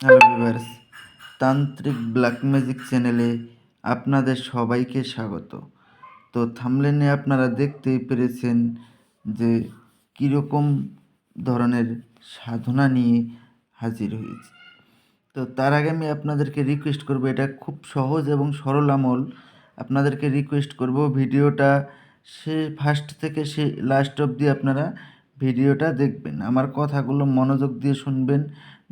Hello viewers, তান্ত্রিক black magic চ্যানেলে আপনাদের সবাইকে স্বাগত। তো থাম্বনেলে আপনারা দেখতেই পেরেছেন যে কীরকম ধরনের সাধনা নিয়ে হাজির হয়েছি। তো তার আগে আমি আপনাদেরকে রিকোয়েস্ট করব, এটা খুব সহজ এবং সরল আমল। আপনাদেরকে রিকোয়েস্ট করব ভিডিওটা ফার্স্ট থেকে লাস্ট অবধি আপনারা ভিডিওটা দেখবেন, আমার কথাগুলো মনোযোগ দিয়ে শুনবেন,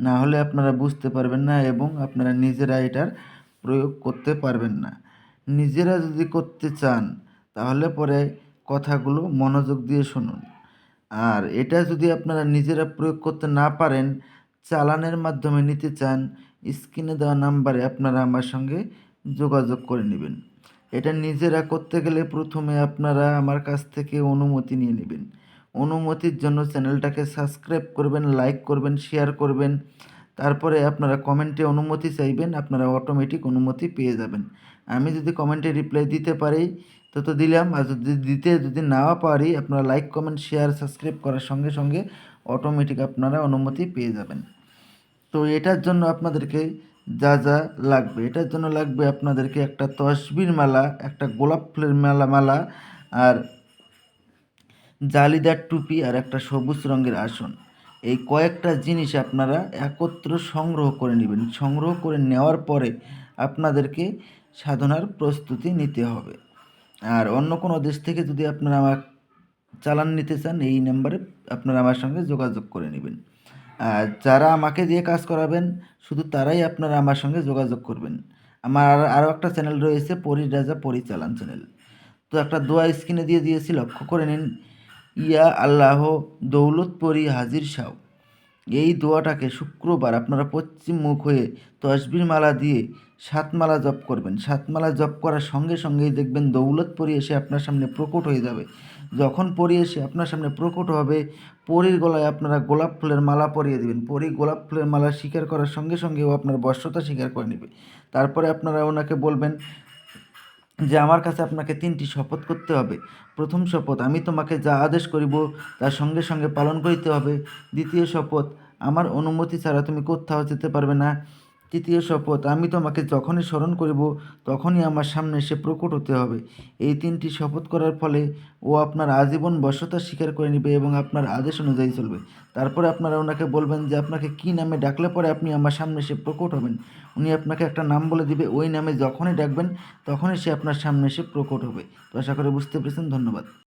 না হলে আপনারা বুঝতে পারবেন না এবং আপনারা নিজেরা এটার প্রয়োগ করতে পারবেন না। নিজেরা যদি করতে চান তাহলে পরে কথাগুলো মনোযোগ দিয়ে শুনুন। আর এটা যদি আপনারা নিজেরা প্রয়োগ করতে না পারেন, চালানের মাধ্যমে নিতে চান, স্ক্রিনে দেওয়া নাম্বারে আপনারা আমার সঙ্গে যোগাযোগ করে নেবেন। এটা নিজেরা করতে গেলে প্রথমে আপনারা আমার কাছ থেকে অনুমতি নিয়ে নেবেন। অনুমতির জন্য চ্যানেলটাকে সাবস্ক্রাইব করবেন, লাইক করবেন, শেয়ার করবেন। তারপরে আপনারা কমেন্টে অনুমতি চাইবেন, আপনারা অটোমেটিক অনুমতি পেয়ে যাবেন। আমি যদি কমেন্টে রিপ্লাই দিতে পারি তো দিলাম, আর যদি নাও পারি, আপনারা লাইক কমেন্ট শেয়ার সাবস্ক্রাইব করার সঙ্গে সঙ্গে অটোমেটিক আপনারা অনুমতি পেয়ে যাবেন। তো এটার জন্য আপনাদেরকে যা যা লাগবে, এটার জন্য লাগবে আপনাদেরকে একটা তসবির মালা, একটা গোলাপ ফুলের মালা, আর জালিদার টুপি, আর একটা সবুজ রঙের আসন। এই কয়েকটা জিনিস আপনারা একত্র সংগ্রহ করে নেবেন। সংগ্রহ করে নেওয়ার পরে আপনাদেরকে সাধনার প্রস্তুতি নিতে হবে। আর অন্য কোনো দেশ থেকে যদি আপনারা আমার চালান নিতে চান, এই নাম্বারে আপনারা আমার সঙ্গে যোগাযোগ করে নেবেন। আর যারা আমাকে দিয়ে কাজ করাবেন শুধু তারাই আপনারা আমার সঙ্গে যোগাযোগ করবেন। আমার আরও একটা চ্যানেল রয়েছে, পরীর রাজা পরিচালন চ্যানেল। তো একটা দোয়া স্ক্রিনে দিয়ে দিয়েছি, লক্ষ্য করে নিন। ইয়া আল্লাহ দৌলত পরি হাজির সাও। এই দোয়াটাকে শুক্রবার আপনারা পশ্চিম মুখ হয়ে তসবির মালা দিয়ে 7 মালা জপ করবেন। 7 মালা জপ করার সঙ্গে সঙ্গেই দেখবেন দৌলত পরি এসে আপনার সামনে প্রকট হয়ে যাবে। যখন পরি এসে আপনার সামনে প্রকট হবে, পরীর গলায় আপনারা গোলাপ ফুলের মালা পরিয়ে দেবেন। পরী গোলাপ ফুলের মালা স্বীকার করার সঙ্গে সঙ্গে ও আপনার বশ্যতা স্বীকার করে নেবে। তারপরে আপনারা ওনাকে বলবেন যে আমার কাছে আপনাকে 3টি শপথ করতে হবে। প্রথম শপথ, আমি তোমাকে যা আদেশ করিব তার সঙ্গে সঙ্গে পালন করিতে হবে। দ্বিতীয় শপথ, আমার অনুমতি ছাড়া তুমি কোথাও যেতে পারবে না। তৃতীয় শপথ, আমি তোমাকে যখনই স্মরণ করিব তখনই আমার সামনে এসে প্রকট হতে হবে। এই 3টি শপথ করার ফলে ও আপনার আজীবন বশ্যতা স্বীকার করে নেবে এবং আপনার আদেশ অনুযায়ী চলবে। তারপরে আপনারা ওনাকে বলবেন যে আপনাকে কী নামে ডাকলে পরে আপনি আমার সামনে এসে প্রকট হবেন। উনি আপনাকে একটা নাম বলে দিবে, ওই নামে যখনই ডাকবেন তখনই সে আপনার সামনে এসে প্রকট হবে। তো আশা করি বুঝতে পেরেছেন। ধন্যবাদ।